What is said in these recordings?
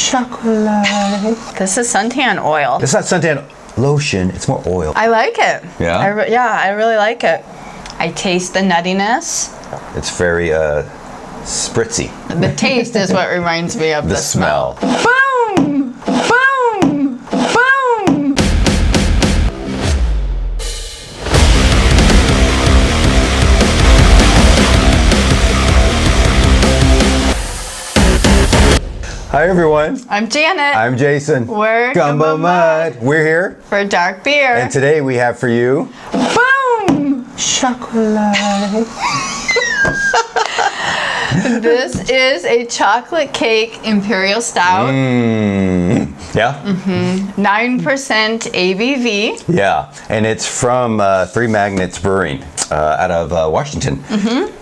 Schokolade. This is suntan oil. It's not suntan lotion, it's more oil. I like it. Yeah? I really like it. I taste the nuttiness. It's very spritzy. The taste is what reminds me of the smell. Boom! Boom! Boom! Hi everyone. I'm Janet. I'm Jason. We're Gumbo Mud. We're here. For dark beer. And today we have for you... Boom! Schokolade. This is a chocolate cake Imperial Stout. Yeah? 9% ABV. Yeah, and it's from Three Magnets Brewing out of Washington.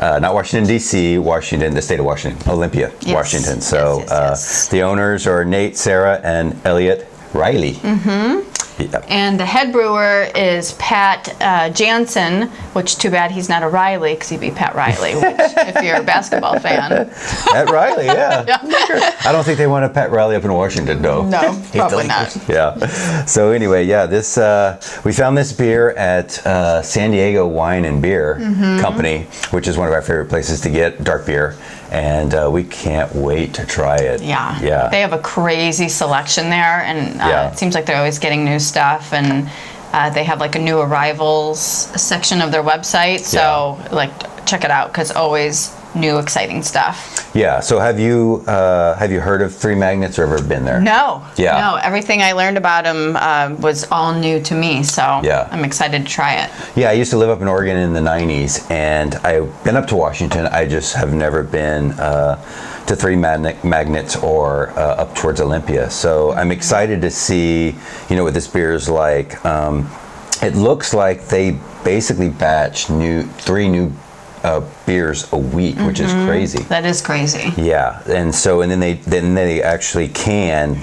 Not Washington, D.C., Washington, the state of Washington, Olympia, Yes. Washington. So Yes. the owners are Nate, Sarah, and Elliot Riley. Yeah. And the head brewer is Pat Jansen, which too bad he's not a Riley, because he'd be Pat Riley, which, if you're a basketball fan. Pat Riley, yeah. I don't think they want a Pat Riley up in Washington, though. No, probably not. Yeah. So anyway, yeah, this we found this beer at San Diego Wine and Beer Company, which is one of our favorite places to get dark beer, and we can't wait to try it. Yeah. Yeah. They have a crazy selection there, and it seems like they're always getting new stuff, and they have like a new arrivals section of their website. So like check it out, because always new exciting stuff. Yeah. So have you heard of Three Magnets or ever been there? No. Yeah. No. Everything I learned about them was all new to me. So I'm excited to try it. Yeah, I used to live up in Oregon in the 90s, and I've been up to Washington. I just have never been to Three Magnets or up towards Olympia. So I'm excited to see, what this beer is like. It looks like they basically batch three new beers a week, which is crazy. That is crazy. Yeah, and then they actually can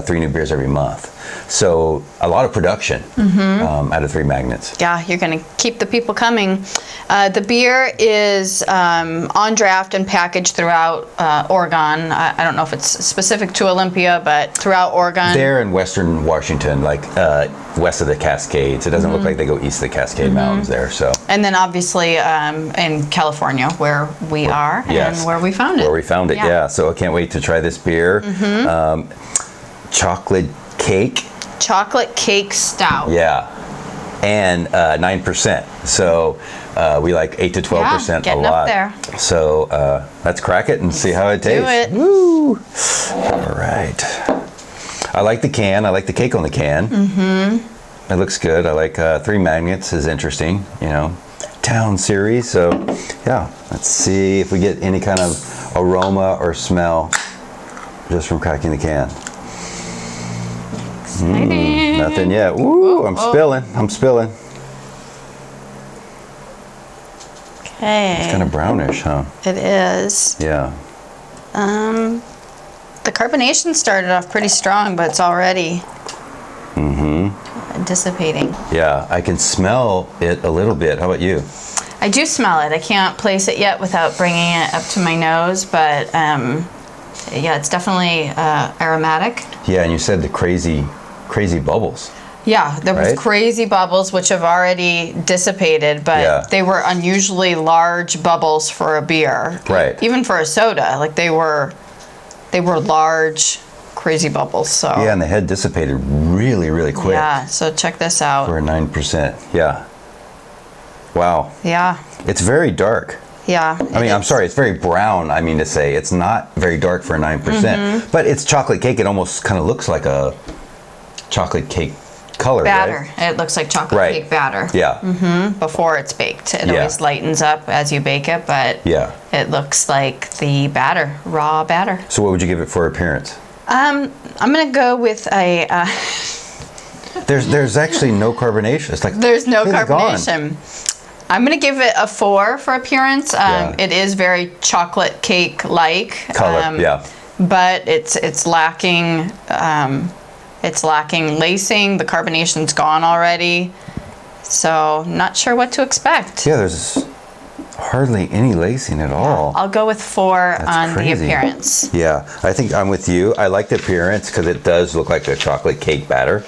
3 new beers every month. So a lot of production out of Three Magnets. Yeah, you're going to keep the people coming. The beer is on draft and packaged throughout Oregon. I don't know if it's specific to Olympia, but throughout Oregon. They're in western Washington, like west of the Cascades. It doesn't look like they go east of the Cascade Mountains there. So. And then obviously in California, where we are and where we found it. Where we found it, yeah. So I can't wait to try this beer. Chocolate cake. Chocolate cake stout. Yeah. And 9%. So we like 8 to 12% a lot. Up there. So let's crack it and see how it tastes. Do it. Woo! All right. I like the can. I like the cake on the can. It looks good. I like Three Magnets is interesting. Town series. So yeah, let's see if we get any kind of aroma or smell just from cracking the can. Nothing yet. Woo! I'm spilling. Okay. It's kind of brownish, huh? It is. Yeah. The carbonation started off pretty strong, but it's already dissipating. Yeah, I can smell it a little bit. How about you? I do smell it. I can't place it yet without bringing it up to my nose, but yeah, it's definitely aromatic. Yeah, and you said the crazy bubbles. Yeah, there was crazy bubbles, which have already dissipated, but they were unusually large bubbles for a beer. Right. Even for a soda, like they were large, crazy bubbles. So yeah, and the head dissipated really, really quick. Yeah. So check this out. For a 9%. Yeah. Wow. Yeah. It's very dark. Yeah. I'm sorry, it's very brown, to say. It's not very dark for a 9%. But it's chocolate cake. It almost kind of looks like a chocolate cake color, batter. Right? It looks like chocolate cake batter. Yeah. Before it's baked. It always lightens up as you bake it, but it looks like the batter, raw batter. So what would you give it for appearance? I'm going to go with a... There's actually no carbonation. It's like there's no carbonation. I'm going to give it a 4 for appearance. It is very chocolate cake-like. Color, But it's lacking... it's lacking lacing. The carbonation's gone already. So not sure what to expect. Yeah, there's hardly any lacing at all. I'll go with 4 That's on crazy. the appearance. Yeah, I think I'm with you. I like the appearance because it does look like a chocolate cake batter.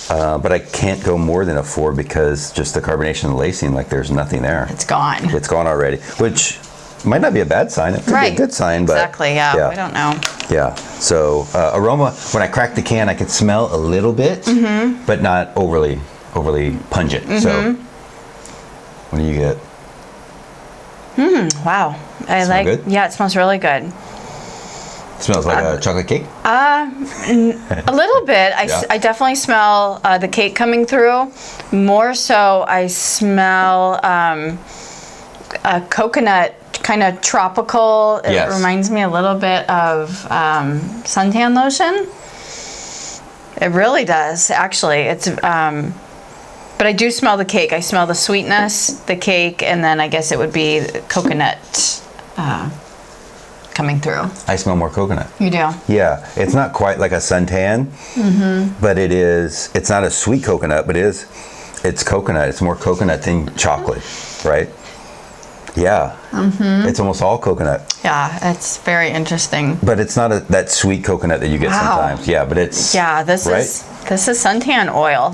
But I can't go more than a 4 because just the carbonation and lacing, like there's nothing there. It's gone. It's gone already, which might not be a bad sign. It could be a good sign, but exactly. Yeah, we don't know. Yeah. So aroma, when I crack the can, I can smell a little bit, but not overly pungent. So, what do you get? Wow. I Smell like. good? Yeah, it smells really good. Smells like a chocolate cake. A little bit. Yeah. I definitely smell the cake coming through. More so, I smell a coconut, kind of tropical. It Yes. reminds me a little bit of suntan lotion. It really does, actually. It's but I do smell the cake. I smell the sweetness, the cake, and then I guess it would be coconut coming through. I smell more coconut. You do? Yeah, it's not quite like a suntan, but it is. It's not a sweet coconut, but it's coconut. It's more coconut than chocolate, right? Yeah, it's almost all coconut. Yeah, it's very interesting. But it's not that sweet coconut that you get sometimes. Yeah, but it's this is suntan oil.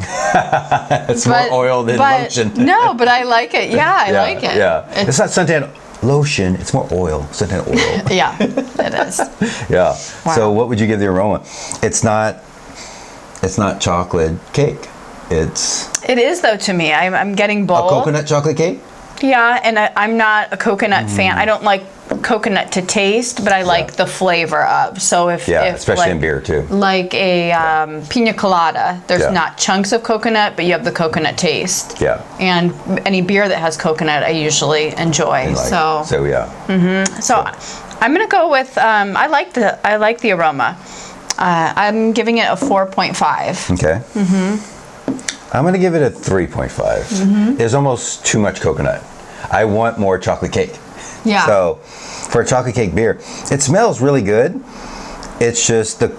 it's more oil than lotion. No, but I like it. Yeah, I like it. Yeah, it's not suntan lotion. It's more oil. Suntan oil. Yeah, it is. Yeah. Wow. So what would you give the aroma? It's not chocolate cake. It is though to me. I'm getting both. A coconut chocolate cake? Yeah, and I'm not a coconut fan. I don't like coconut to taste, but I like the flavor of. So if especially like, in beer too. Like a pina colada, there's not chunks of coconut, but you have the coconut taste. Yeah. And any beer that has coconut, I usually enjoy. So yeah. So I'm gonna go with I like the aroma. I'm giving it a 4.5. Okay. I'm gonna give it a 3.5. There's almost too much coconut. I want more chocolate cake. Yeah. So for a chocolate cake beer, it smells really good. It's just the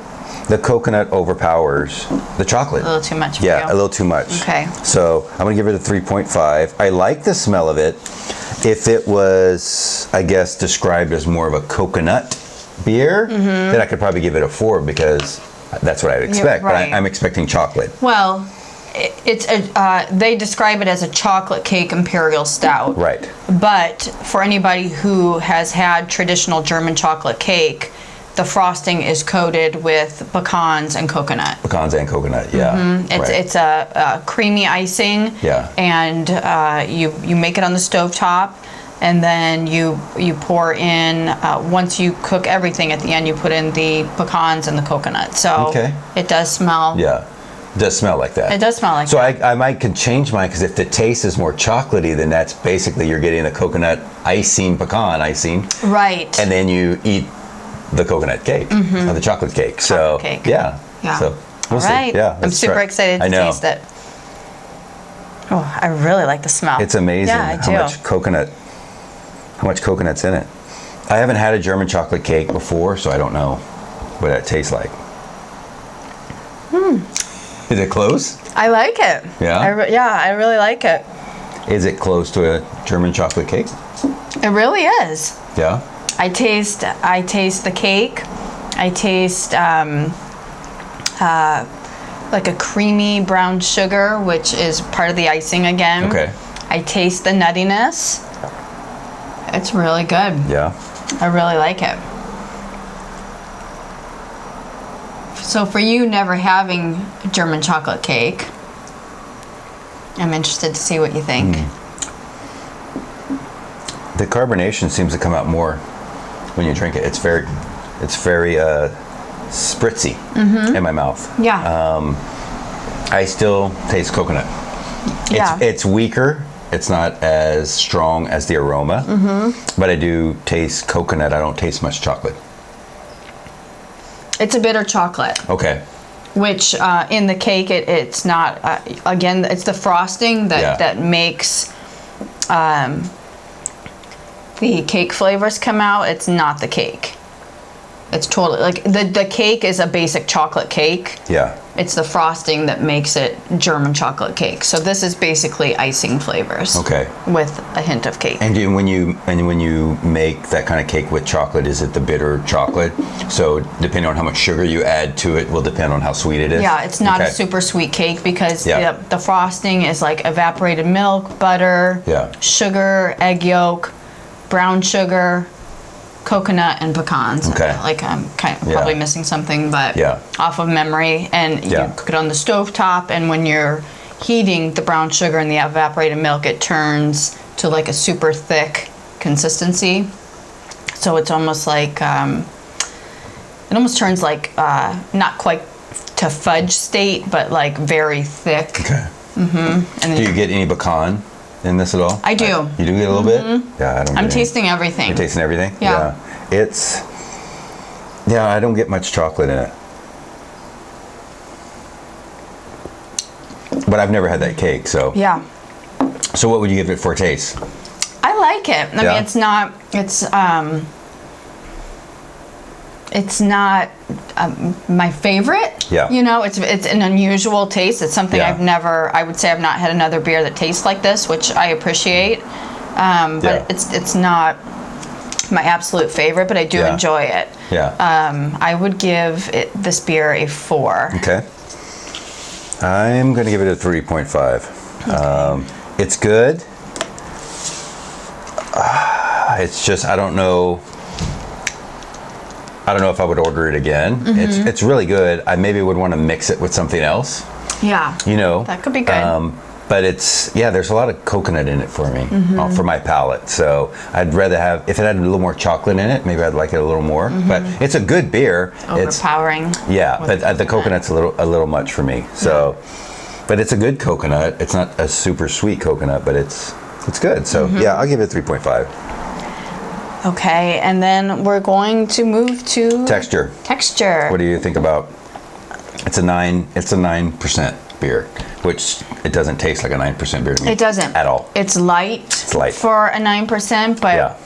coconut overpowers the chocolate. A little too much for Yeah, you. a little too much. Okay. So I'm gonna give it a 3.5. I like the smell of it. If it was, I guess, described as more of a coconut beer, then I could probably give it a 4 because that's what I'd expect. right. But I'm expecting chocolate. Well, they describe it as a chocolate cake Imperial Stout. Right. But for anybody who has had traditional German chocolate cake, the frosting is coated with pecans and coconut. Pecans and coconut, yeah. It's a creamy icing. Yeah. And you make it on the stovetop, and then you pour in once you cook everything at the end, you put in the pecans and the coconut. So it does smell. Yeah. It does smell like that. It does smell like so that. So I might could change mine because if the taste is more chocolatey, then that's basically you're getting the coconut icing, pecan icing. Right. And then you eat the coconut cake, or the chocolate cake. Chocolate cake. Yeah. So we'll All right. see. Yeah. I'm super excited to taste it. Oh, I really like the smell. It's amazing how much coconut's in it. I haven't had a German chocolate cake before, so I don't know what it tastes like. Is it close? I like it. Yeah? I really like it. Is it close to a German chocolate cake? It really is. Yeah? I taste the cake. I taste like a creamy brown sugar, which is part of the icing again. Okay. I taste the nuttiness. It's really good. Yeah. I really like it. So for you never having German chocolate cake, I'm interested to see what you think. The carbonation seems to come out more when you drink it. It's very spritzy in my mouth. Yeah. I still taste coconut. Yeah. It's weaker. It's not as strong as the aroma, but I do taste coconut. I don't taste much chocolate. It's a bitter chocolate. Okay. Which in the cake, it's not. Again, it's the frosting that makes the cake flavors come out. It's not the cake. It's totally like the cake is a basic chocolate cake. Yeah. It's the frosting that makes it German chocolate cake. So this is basically icing flavors. Okay. With a hint of cake. And when you make that kind of cake with chocolate, is it the bitter chocolate? So depending on how much sugar you add to it will depend on how sweet it is? Yeah, it's not okay. a super sweet cake because the frosting is like evaporated milk, butter, sugar, egg yolk, brown sugar, coconut, and pecans. Okay. Like I'm probably missing something, but off of memory. And you cook it on the stove top, and when you're heating the brown sugar and the evaporated milk, it turns to like a super thick consistency. So it's almost like, it almost turns like, not quite to fudge state, but like very thick. Okay. And do you get any pecan in this at all? I do. You do get a little bit? Yeah, I don't. I'm tasting everything. You're tasting everything? Yeah. I don't get much chocolate in it. But I've never had that cake, so. Yeah. So what would you give it for a taste? I like it. I mean, it's not my favorite. Yeah. You know, it's an unusual taste. It's something I would say I've not had another beer that tastes like this, which I appreciate. But it's not my absolute favorite, but I do enjoy it. Yeah. I would give this beer a 4. Okay. I'm going to give it a 3.5. Okay. It's good. It's just, I don't know if I would order it again. It's really good. I maybe would want to mix it with something else. Yeah. You know. That could be good. But there's a lot of coconut in it for me, for my palate. So I'd rather have, if it had a little more chocolate in it, maybe I'd like it a little more. But it's a good beer. Overpowering. But the coconut's a little much for me. So, but it's a good coconut. It's not a super sweet coconut, but it's good. So I'll give it 3.5. Okay, and then we're going to move to texture. Texture. What do you think about? It's a 9% beer, which it doesn't taste like a 9% beer to me. It doesn't at all. It's light. For a 9%, but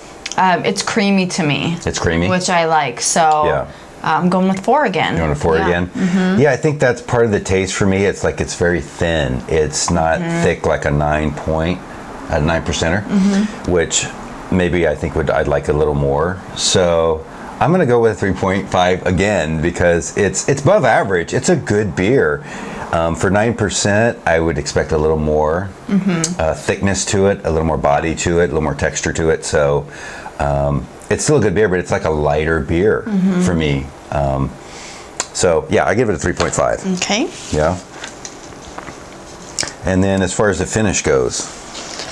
it's creamy to me. It's creamy, which I like. So I'm going with 4 again. You're going with 4 again? Yeah, I think that's part of the taste for me. It's like it's very thin. It's not thick like a 9%er, which maybe I think I'd like a little more. So I'm going to go with 3.5 again because it's above average. It's a good beer. For 9%, I would expect a little more thickness to it, a little more body to it, a little more texture to it. So it's still a good beer, but it's like a lighter beer for me. I give it a 3.5. Okay. Yeah. And then as far as the finish goes,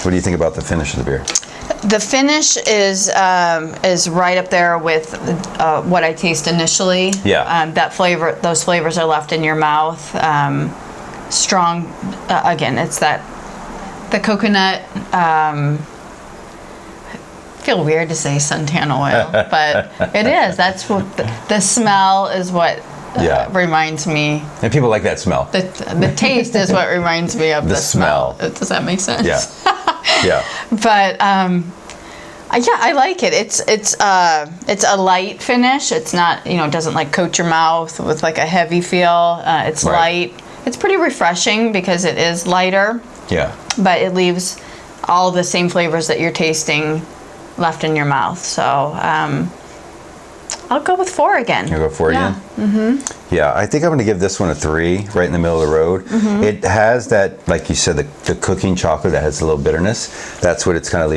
what do you think about the finish of the beer? The finish is right up there with what I taste initially. Yeah. That flavor, those flavors are left in your mouth. Strong. Again, it's the coconut. I feel weird to say suntan oil, but it is. That's what the smell is. What reminds me. And people like that smell. The taste is what reminds me of the smell. Does that make sense? Yeah. Yeah. But I like it. It's a light finish. It's not, it doesn't like coat your mouth with like a heavy feel. It's light. It's pretty refreshing because it is lighter. Yeah. But it leaves all the same flavors that you're tasting left in your mouth. So I'll go with 4 again. You'll go 4 again? Mm-hmm. Yeah, I think I'm going to give this one a 3, right in the middle of the road. It has that, like you said, the cooking chocolate that has a little bitterness. That's what it's kind of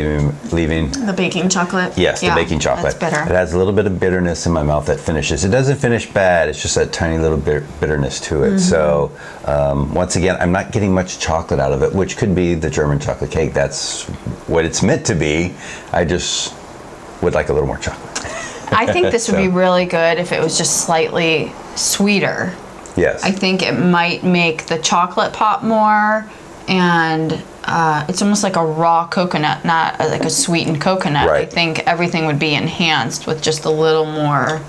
leaving. The baking chocolate? Yes, the baking chocolate. That's bitter. It has a little bit of bitterness in my mouth that finishes. It doesn't finish bad. It's just that tiny little bitterness to it. So once again, I'm not getting much chocolate out of it, which could be the German chocolate cake. That's what it's meant to be. I just would like a little more chocolate. I think this would be really good if it was just slightly sweeter. Yes. I think it might make the chocolate pop more, and it's almost like a raw coconut, not like a sweetened coconut. Right. I think everything would be enhanced with just a little more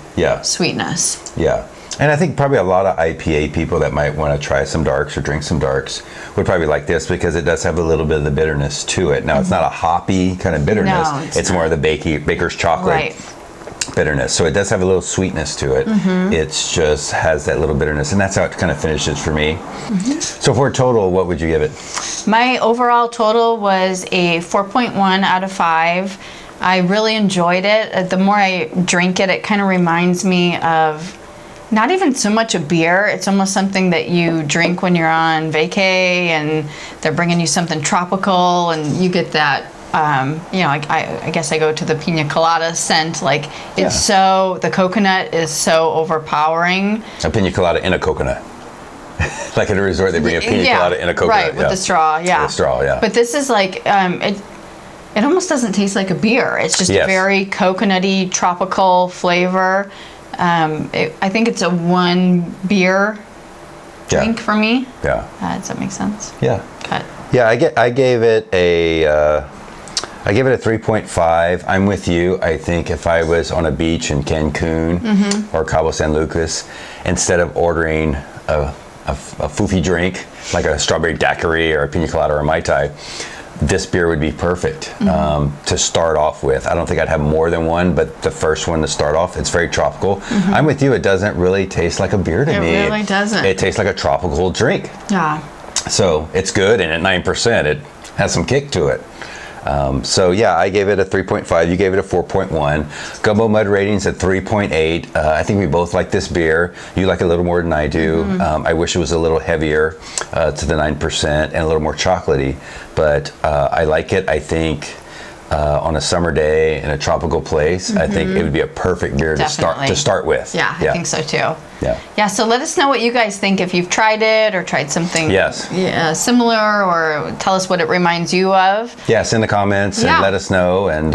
sweetness. Yeah. And I think probably a lot of IPA people that might want to try some darks or drink some darks would probably like this because it does have a little bit of the bitterness to it. Now, it's not a hoppy kind of bitterness. No, it's more of the baker's chocolate. Right. bitterness. So it does have a little sweetness to it. It's just has that little bitterness, and that's how it kind of finishes for me. So for a total, what would you give it? My overall total was a 4.1 out of 5. I really enjoyed it. The more I drink it, it kind of reminds me of not even so much a beer. It's almost something that you drink when you're on vacay and they're bringing you something tropical and you get that, I guess I go to the pina colada scent. Like it's so, the coconut is so overpowering. A pina colada in a coconut. Like at a resort, they bring a pina colada in a coconut. Right, with the straw, yeah. With the straw, yeah. But this is like, it almost doesn't taste like a beer. It's just a very coconutty, tropical flavor. I think it's a 1 beer drink for me. Yeah. Does that make sense? Yeah. Cut. Yeah, I gave it a 3.5. I'm with you. I think if I was on a beach in Cancun or Cabo San Lucas, instead of ordering a foofy drink like a strawberry daiquiri or a pina colada or a Mai Tai, this beer would be perfect to start off with. I don't think I'd have more than one, but the first one to start off, it's very tropical. I'm with you. It doesn't really taste like a beer to me. It really doesn't. It tastes like a tropical drink. Yeah. So it's good, and at 9%, it has some kick to it. So yeah, I gave it a 3.5. You gave it a 4.1. Gumbo Mud ratings at 3.8. I think we both like this beer. You like it a little more than I do. I wish it was a little heavier to the 9% and a little more chocolatey, but I like it. I think on a summer day in a tropical place, I think it would be a perfect beer to start with. Yeah, I think so too. Yeah. Yeah. So let us know what you guys think if you've tried it or tried something similar, or tell us what it reminds you of. Yeah. Send the comments and let us know. And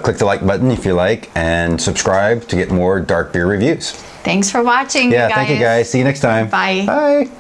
click the like button if you like, and subscribe to get more dark beer reviews. Thanks for watching. Yeah. You guys. Thank you guys. See you next time. Bye. Bye.